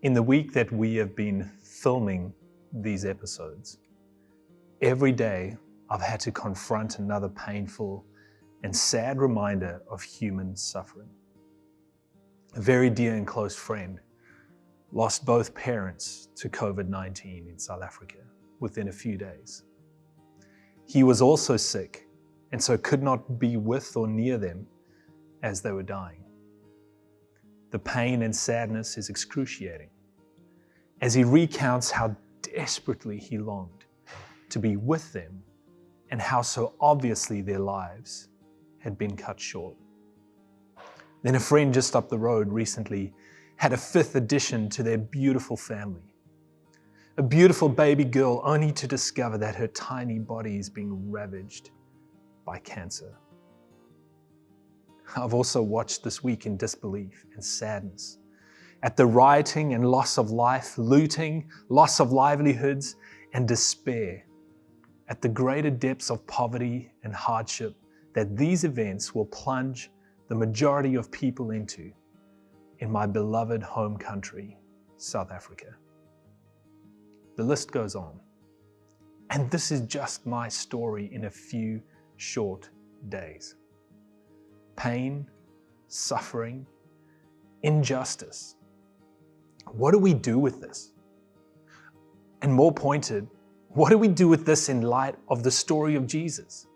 In the week that we have been filming these episodes, every day I've had to confront another painful and sad reminder of human suffering. A very dear and close friend lost both parents to COVID-19 in South Africa within a few days. He was also sick and so could not be with or near them as they were dying. The pain and sadness is excruciating as he recounts how desperately he longed to be with them and how so obviously their lives had been cut short. Then a friend just up the road recently had a 5th addition to their beautiful family. A beautiful baby girl, only to discover that her tiny body is being ravaged by cancer. I've also watched this week in disbelief and sadness at the rioting and loss of life, looting, loss of livelihoods, and despair at the greater depths of poverty and hardship that these events will plunge the majority of people into in my beloved home country, South Africa. The list goes on. And this is just my story in a few short days. Pain, suffering, injustice. What do we do with this? And more pointed, what do we do with this in light of the story of Jesus,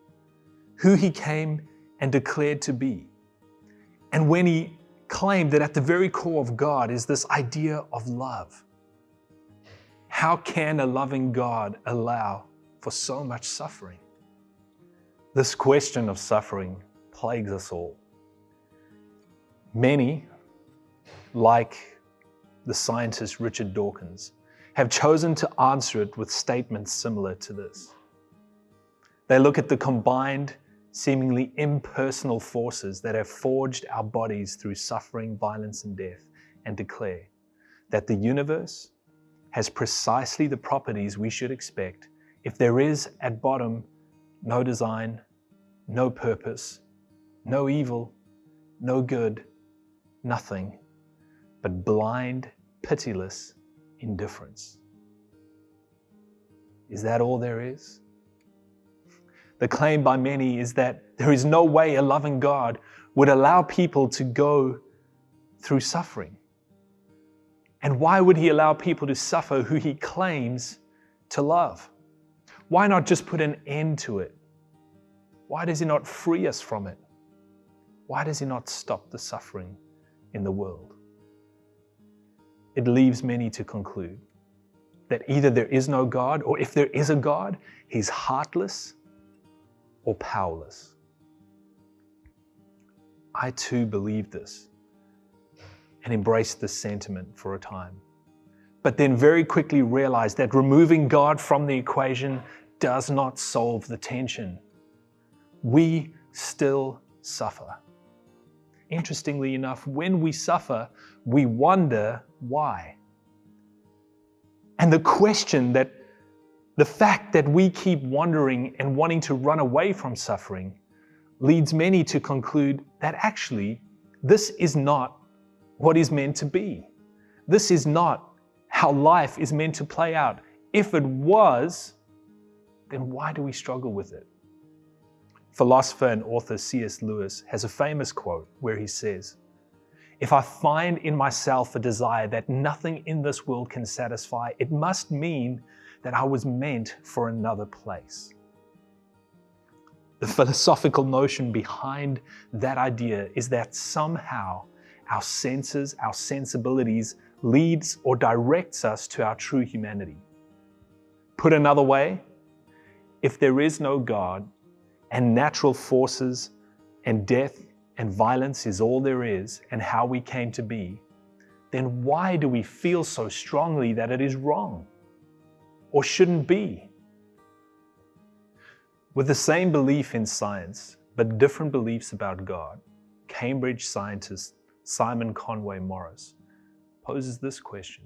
who he came and declared to be? And when he claimed that at the very core of God is this idea of love. How can a loving God allow for so much suffering? This question of suffering plagues us all. Many, like the scientist Richard Dawkins, have chosen to answer it with statements similar to this. They look at the combined, seemingly impersonal forces that have forged our bodies through suffering, violence, and death, and declare that the universe has precisely the properties we should expect if there is, at bottom, no design, no purpose, no evil, no good, nothing, but blind, pitiless indifference. Is that all there is? The claim by many is that there is no way a loving God would allow people to go through suffering. And why would he allow people to suffer who he claims to love? Why not just put an end to it? Why does he not free us from it? Why does he not stop the suffering in the world? It leaves many to conclude that either there is no God, or if there is a God, he's heartless or powerless. I too believed this and embraced this sentiment for a time, but then very quickly realized that removing God from the equation does not solve the tension. We still suffer. Interestingly enough, when we suffer, we wonder why. And the fact that we keep wondering and wanting to run away from suffering leads many to conclude that actually this is not what is meant to be. This is not how life is meant to play out. If it was, then why do we struggle with it? Philosopher and author C.S. Lewis has a famous quote where he says, "If I find in myself a desire that nothing in this world can satisfy, it must mean that I was meant for another place." The philosophical notion behind that idea is that somehow our senses, our sensibilities leads or directs us to our true humanity. Put another way, if there is no God and natural forces and death and violence is all there is and how we came to be, then why do we feel so strongly that it is wrong or shouldn't be? With the same belief in science, but different beliefs about God, Cambridge scientist Simon Conway Morris poses this question: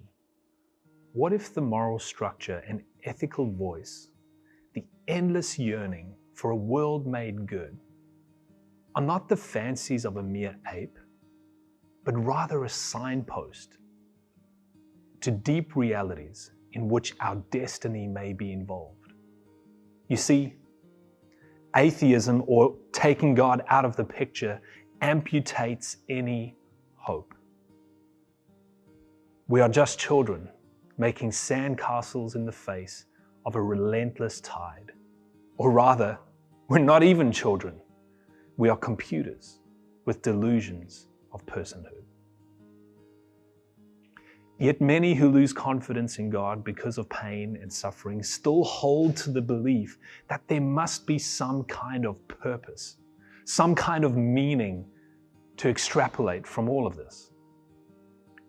what if the moral structure and ethical voice, the endless yearning for a world made good, are not the fancies of a mere ape, but rather a signpost to deep realities in which our destiny may be involved. You see, atheism, or taking God out of the picture, amputates any hope. We are just children making sandcastles in the face of a relentless tide. Or rather, we're not even children. We are computers with delusions of personhood. Yet many who lose confidence in God because of pain and suffering still hold to the belief that there must be some kind of purpose, some kind of meaning to extrapolate from all of this.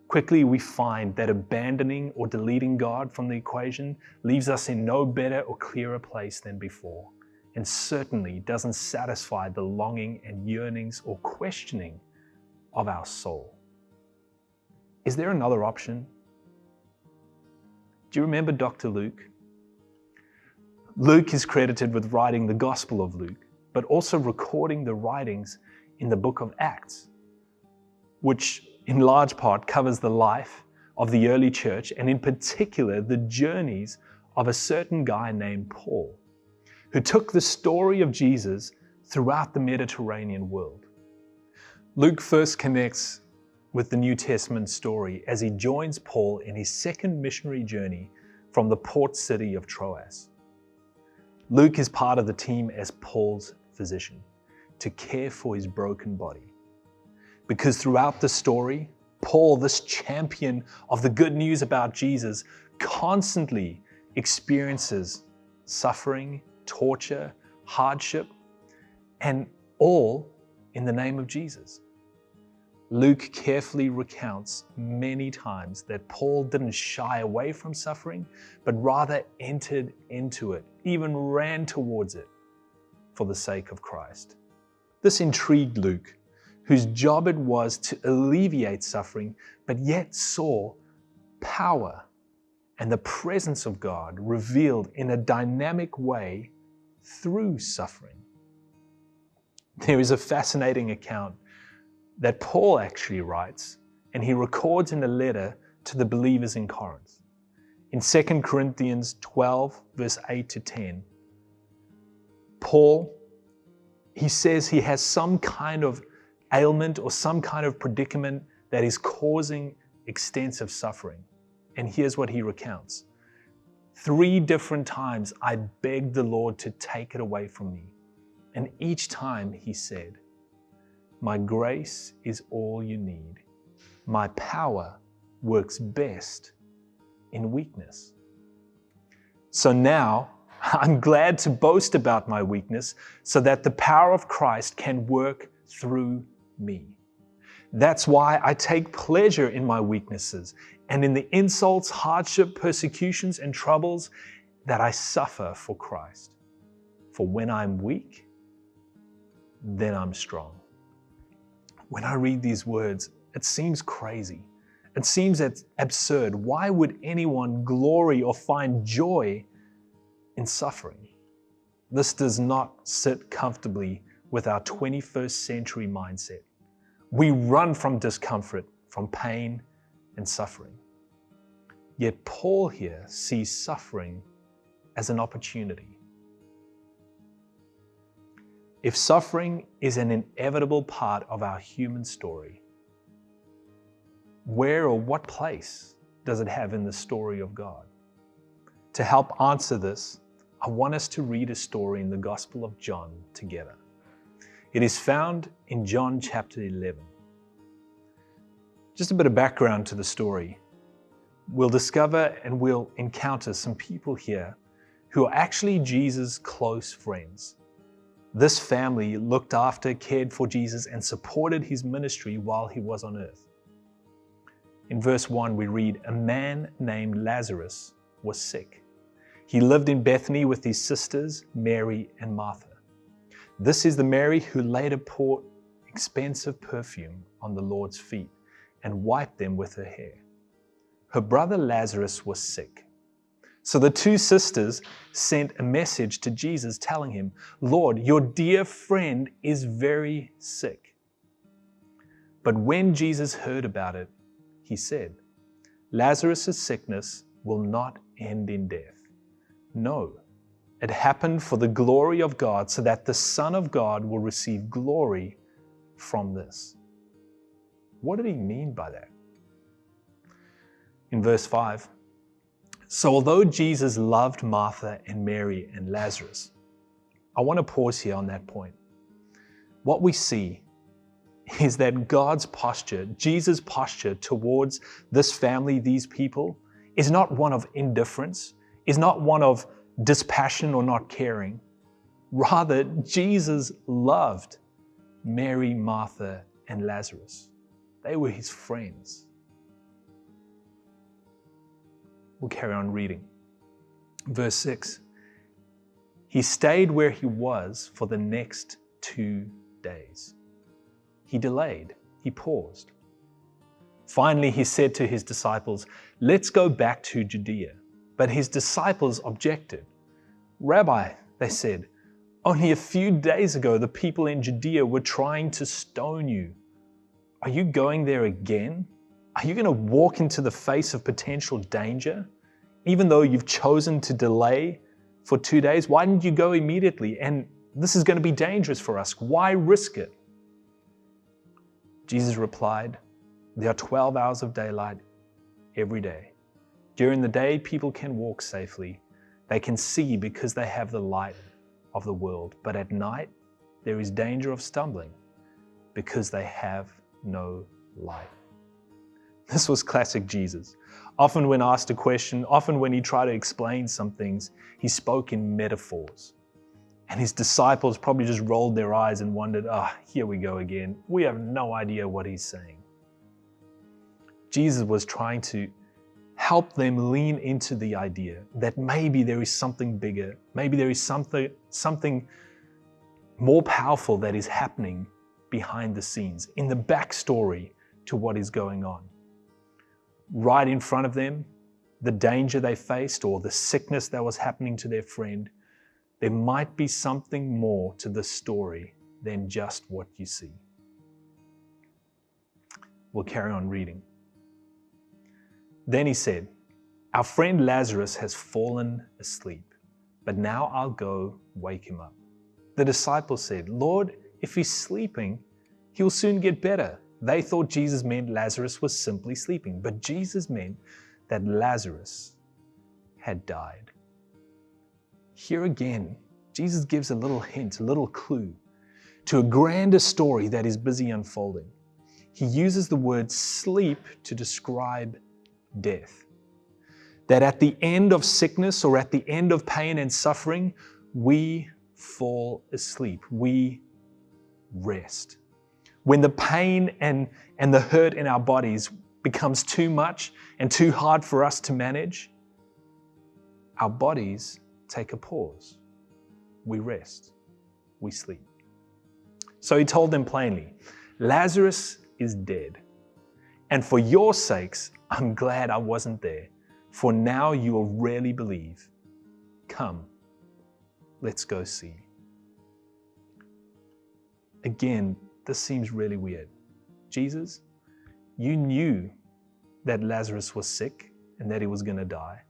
Quickly, we find that abandoning or deleting God from the equation leaves us in no better or clearer place than before, and certainly doesn't satisfy the longing and yearnings or questioning of our soul. Is there another option? Do you remember Dr. Luke? Luke is credited with writing the Gospel of Luke, but also recording the writings in the book of Acts, which in large part covers the life of the early church, and in particular the journeys of a certain guy named Paul, who took the story of Jesus throughout the Mediterranean world. Luke first connects with the New Testament story as he joins Paul in his second missionary journey from the port city of Troas. Luke is part of the team as Paul's physician to care for his broken body. Because throughout the story, Paul, this champion of the good news about Jesus, constantly experiences suffering, torture, hardship, and all in the name of Jesus. Luke carefully recounts many times that Paul didn't shy away from suffering, but rather entered into it, even ran towards it for the sake of Christ. This intrigued Luke, whose job it was to alleviate suffering, but yet saw power and the presence of God revealed in a dynamic way through suffering. There is a fascinating account that Paul actually writes, and he records in a letter to the believers in Corinth. In 2 Corinthians 12, verse 8 to 10, Paul, he says he has some kind of ailment or some kind of predicament that is causing extensive suffering. And here's what he recounts. 3 different times I begged the Lord to take it away from me. And each time he said, "My grace is all you need. My power works best in weakness." So now I'm glad to boast about my weakness so that the power of Christ can work through me. That's why I take pleasure in my weaknesses and in the insults, hardship, persecutions, and troubles that I suffer for Christ. For when I'm weak, then I'm strong. When I read these words, it seems crazy. It seems absurd. Why would anyone glory or find joy in suffering? This does not sit comfortably with our 21st century mindset. We run from discomfort, from pain and suffering. Yet Paul here sees suffering as an opportunity. If suffering is an inevitable part of our human story, where or what place does it have in the story of God? To help answer this, I want us to read a story in the Gospel of John together. It is found in John chapter 11. Just a bit of background to the story. We'll discover and we'll encounter some people here who are actually Jesus' close friends. This family looked after, cared for Jesus, and supported his ministry while he was on earth. In verse 1, we read, "A man named Lazarus was sick. He lived in Bethany with his sisters, Mary and Martha. This is the Mary who later poured expensive perfume on the Lord's feet and wiped them with her hair. Her brother Lazarus was sick. So the 2 sisters sent a message to Jesus telling him, 'Lord, your dear friend is very sick.' But when Jesus heard about it, he said, Lazarus' sickness will not end in death. No, it happened for the glory of God, so that the Son of God will receive glory from this. What did he mean by that? In verse 5, so although Jesus loved Martha and Mary and Lazarus, I want to pause here on that point. What we see is that God's posture, Jesus' posture towards this family, these people, is not one of indifference, is not one of dispassion or not caring. Rather, Jesus loved Mary, Martha, and Lazarus. They were his friends. We'll carry on reading. Verse 6. He stayed where he was for the next 2 days. He delayed. He paused. Finally, he said to his disciples, "Let's go back to Judea." But his disciples objected. "Rabbi," they said, "only a few days ago the people in Judea were trying to stone you. Are you going there again? Are you going to walk into the face of potential danger? Even though you've chosen to delay for 2 days, why didn't you go immediately? And this is going to be dangerous for us. Why risk it?" Jesus replied, "There are 12 hours of daylight every day. During the day, people can walk safely. They can see because they have the light of the world. But at night, there is danger of stumbling because they have no light." This was classic Jesus. Often when asked a question, often when he tried to explain some things, he spoke in metaphors. And his disciples probably just rolled their eyes and wondered, here we go again. We have no idea what he's saying. Jesus was trying to help them lean into the idea that maybe there is something bigger, maybe there is something more powerful that is happening behind the scenes, in the backstory to what is going on. Right in front of them, the danger they faced or the sickness that was happening to their friend, there might be something more to the story than just what you see. We'll carry on reading. Then he said, "Our friend Lazarus has fallen asleep, but now I'll go wake him up." The disciples said, "Lord, if he's sleeping, he'll soon get better." They thought Jesus meant Lazarus was simply sleeping, but Jesus meant that Lazarus had died. Here again, Jesus gives a little hint, a little clue to a grander story that is busy unfolding. He uses the word sleep to describe death. That at the end of sickness or at the end of pain and suffering, we fall asleep. We rest. When the pain and the hurt in our bodies becomes too much and too hard for us to manage, our bodies take a pause. We rest. We sleep. So he told them plainly, "Lazarus is dead. And for your sakes, I'm glad I wasn't there. For now you will really believe. Come, let's go see." Again, this seems really weird. Jesus, you knew that Lazarus was sick and that he was going to die.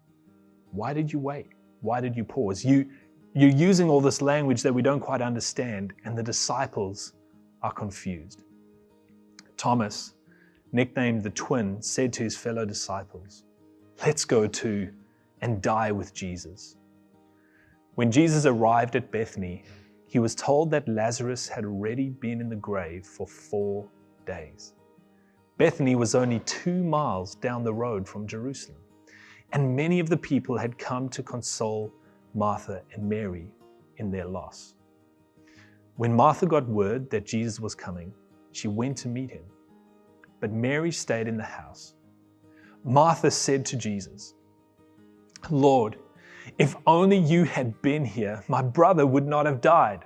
Why did you wait? Why did you pause? You're using all this language that we don't quite understand, and the disciples are confused. Thomas, nicknamed the twin, said to his fellow disciples, "Let's go too and die with Jesus." When Jesus arrived at Bethany, he was told that Lazarus had already been in the grave for 4 days. Bethany was only 2 miles down the road from Jerusalem, and many of the people had come to console Martha and Mary in their loss. When Martha got word that Jesus was coming, she went to meet him, but Mary stayed in the house. Martha said to Jesus, "Lord, if only you had been here, my brother would not have died.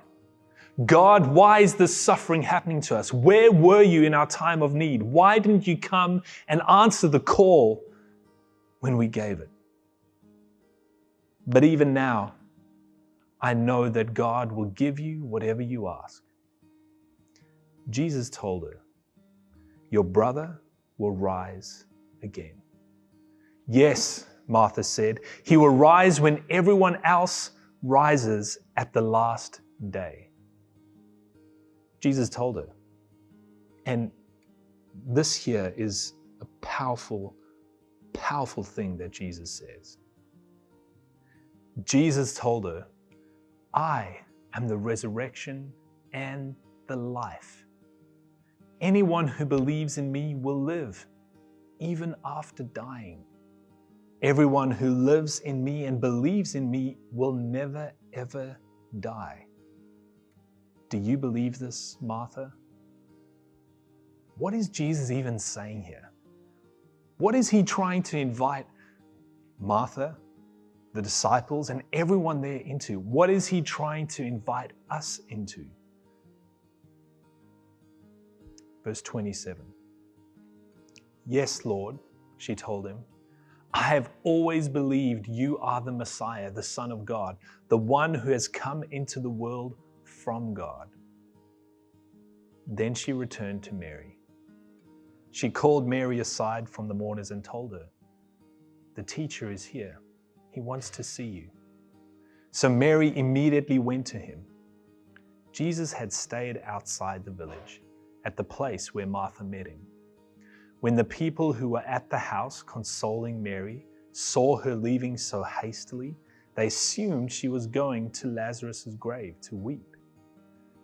God, why is this suffering happening to us? Where were you in our time of need? Why didn't you come and answer the call when we gave it? But even now, I know that God will give you whatever you ask." Jesus told her, "Your brother will rise again." Yes, Martha said, he will rise when everyone else rises at the last day. Jesus told her. And this here is a powerful, powerful thing that Jesus says. Jesus told her, I am the resurrection and the life. Anyone who believes in me will live, even after dying. Everyone who lives in me and believes in me will never, ever die. Do you believe this, Martha? What is Jesus even saying here? What is he trying to invite Martha, the disciples, and everyone there into? What is he trying to invite us into? Verse 27. Yes, Lord, she told him, I have always believed you are the Messiah, the Son of God, the one who has come into the world from God. Then she returned to Mary. She called Mary aside from the mourners and told her, the teacher is here. He wants to see you. So Mary immediately went to him. Jesus had stayed outside the village, at the place where Martha met him. When the people who were at the house consoling Mary saw her leaving so hastily, they assumed she was going to Lazarus' grave to weep.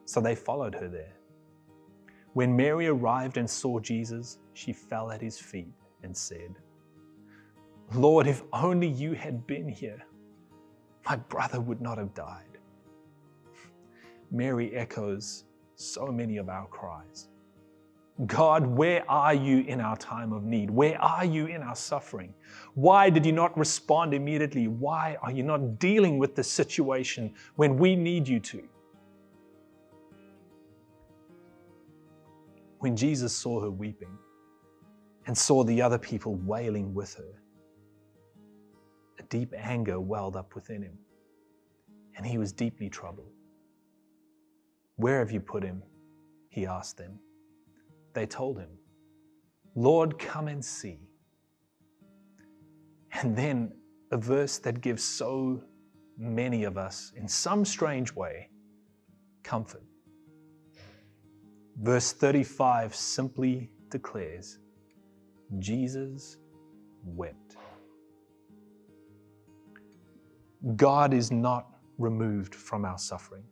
So they followed her there. When Mary arrived and saw Jesus, she fell at his feet and said, Lord, if only you had been here, my brother would not have died. Mary echoes so many of our cries. God, where are you in our time of need? Where are you in our suffering? Why did you not respond immediately? Why are you not dealing with the situation when we need you to? When Jesus saw her weeping and saw the other people wailing with her, a deep anger welled up within him, and he was deeply troubled. Where have you put him? He asked them. They told him, Lord, come and see. And then a verse that gives so many of us, in some strange way, comfort. Verse 35 simply declares, Jesus wept. God is not removed from our suffering.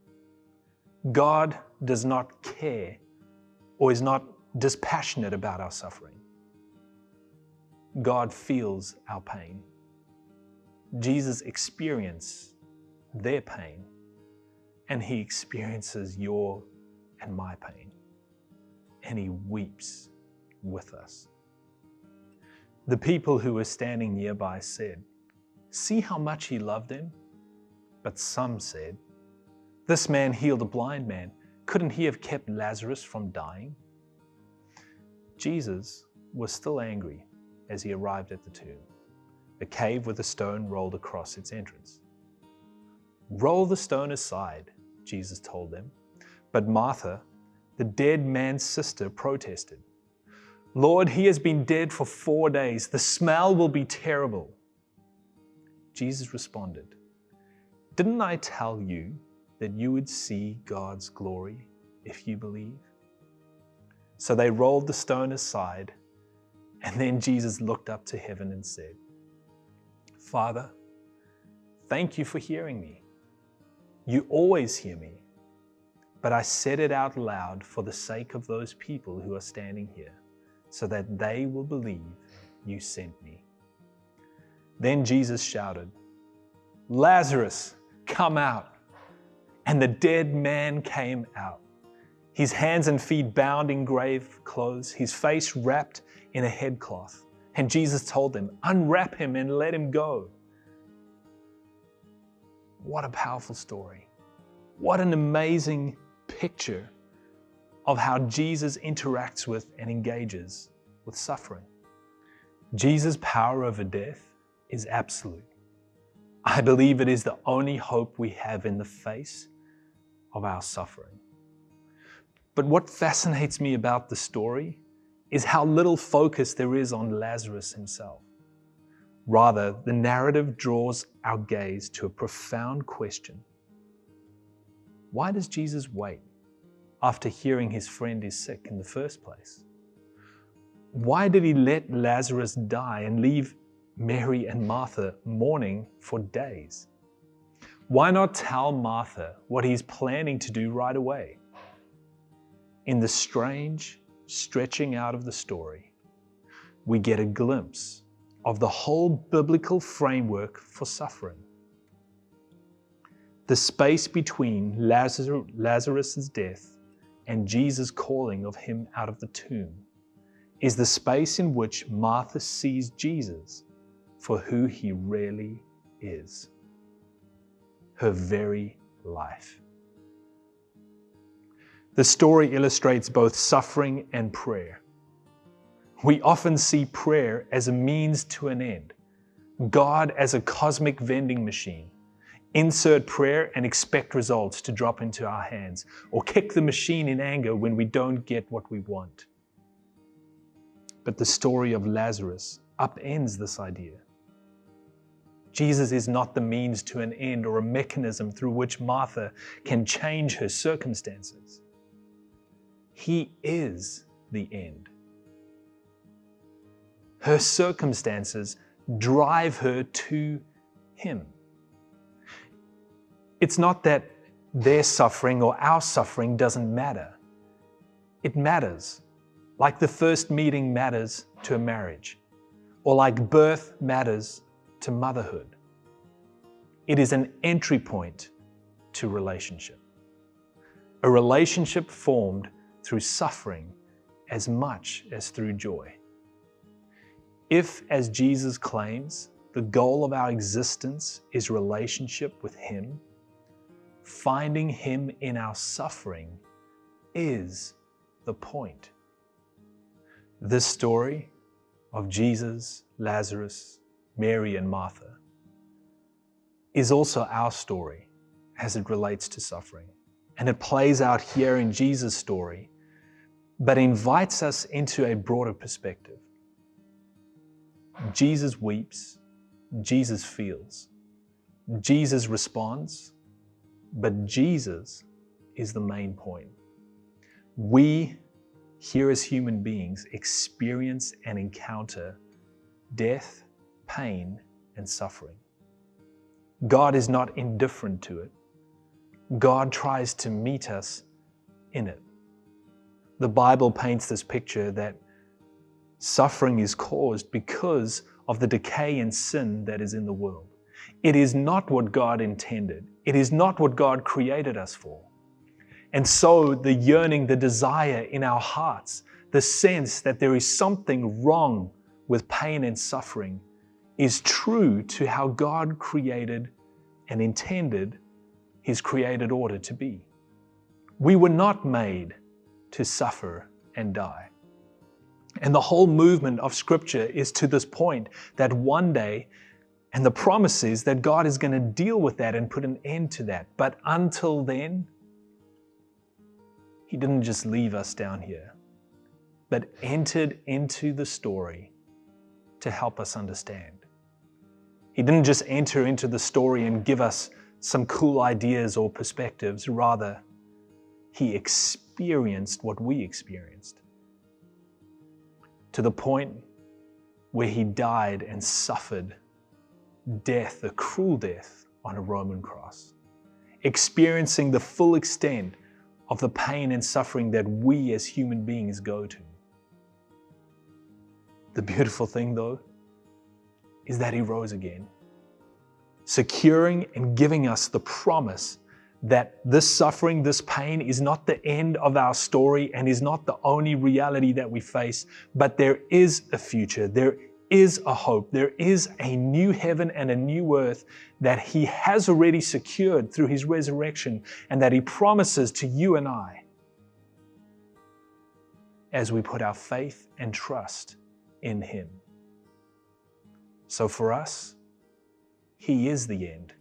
God does not care or is not dispassionate about our suffering. God feels our pain. Jesus experienced their pain, and he experiences your and my pain, and he weeps with us. The people who were standing nearby said, see how much he loved him? But some said, this man healed a blind man. Couldn't he have kept Lazarus from dying? Jesus was still angry as he arrived at the tomb, the cave with a stone rolled across its entrance. Roll the stone aside, Jesus told them. But Martha, the dead man's sister, protested. Lord, he has been dead for 4 days. The smell will be terrible. Jesus responded, didn't I tell you that you would see God's glory if you believe? So they rolled the stone aside, and then Jesus looked up to heaven and said, Father, thank you for hearing me. You always hear me, but I said it out loud for the sake of those people who are standing here, so that they will believe you sent me. Then Jesus shouted, Lazarus, come out. And the dead man came out, his hands and feet bound in grave clothes, his face wrapped in a headcloth. And Jesus told them, unwrap him and let him go. What a powerful story. What an amazing picture of how Jesus interacts with and engages with suffering. Jesus' power over death is absolute. I believe it is the only hope we have in the face of our suffering. But what fascinates me about the story is how little focus there is on Lazarus himself. Rather, the narrative draws our gaze to a profound question. Why does Jesus wait after hearing his friend is sick in the first place? Why did he let Lazarus die and leave Mary and Martha mourning for days? Why not tell Martha what he's planning to do right away? In the strange stretching out of the story, we get a glimpse of the whole biblical framework for suffering. The space between Lazarus' death and Jesus' calling of him out of the tomb is the space in which Martha sees Jesus for who he really is, her very life. The story illustrates both suffering and prayer. We often see prayer as a means to an end, God as a cosmic vending machine. Insert prayer and expect results to drop into our hands, or kick the machine in anger when we don't get what we want. But the story of Lazarus upends this idea. Jesus is not the means to an end or a mechanism through which Martha can change her circumstances. He is the end. Her circumstances drive her to him. It's not that their suffering or our suffering doesn't matter. It matters, like the first meeting matters to a marriage, or like birth matters to motherhood. It is an entry point to relationship. A relationship formed through suffering as much as through joy. If, as Jesus claims, the goal of our existence is relationship with him, finding him in our suffering is the point. This story of Jesus, Lazarus, Mary, and Martha is also our story as it relates to suffering. And it plays out here in Jesus' story, but invites us into a broader perspective. Jesus weeps, Jesus feels, Jesus responds, but Jesus is the main point. We, here as human beings, experience and encounter death, pain, and suffering. God is not indifferent to it. God tries to meet us in it. The Bible paints this picture that suffering is caused because of the decay and sin that is in the world. It is not what God intended. It is not what God created us for. And so the yearning, the desire in our hearts, the sense that there is something wrong with pain and suffering is true to how God created and intended his created order to be. We were not made to suffer and die. And the whole movement of Scripture is to this point that one day, and the promise is that God is going to deal with that and put an end to that. But until then, he didn't just leave us down here, but entered into the story to help us understand. He didn't just enter into the story and give us some cool ideas or perspectives. Rather, he experienced what we experienced, to the point where he died and suffered death, a cruel death on a Roman cross, experiencing the full extent of the pain and suffering that we as human beings go to. The beautiful thing, though, is that he rose again, securing and giving us the promise that this suffering, this pain is not the end of our story and is not the only reality that we face, but there is a future, there is a hope, there is a new heaven and a new earth that he has already secured through his resurrection and that he promises to you and I as we put our faith and trust in him. So for us, he is the end.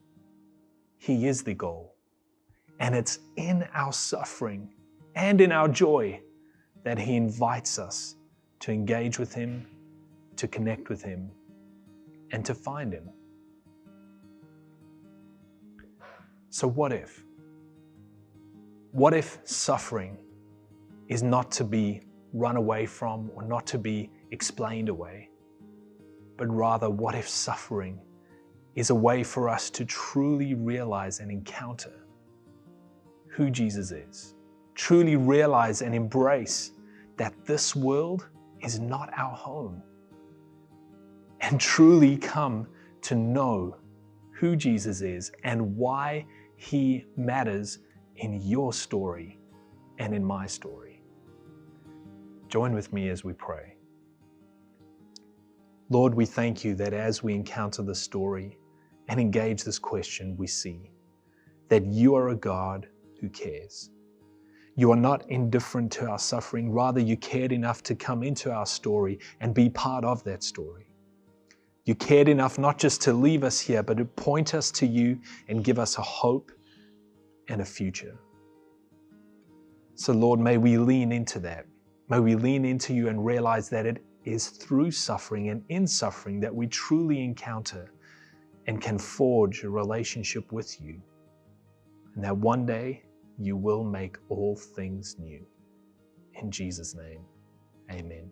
He is the goal. And it's in our suffering and in our joy that he invites us to engage with him, to connect with him, and to find Him. So what if? What if suffering is not to be run away from or not to be explained away, but rather what if suffering is a way for us to truly realize and encounter who Jesus is, truly realize and embrace that this world is not our home, and truly come to know who Jesus is and why He matters in your story and in my story. Join with me as we pray. Lord, we thank You that as we encounter this story and engage this question, we see that You are a God who cares. You are not indifferent to our suffering. Rather, You cared enough to come into our story and be part of that story. You cared enough not just to leave us here, but to point us to You and give us a hope and a future. So Lord, may we lean into that. May we lean into You and realize that it is through suffering and in suffering that we truly encounter and can forge a relationship with You. And that one day You will make all things new. In Jesus' name, amen.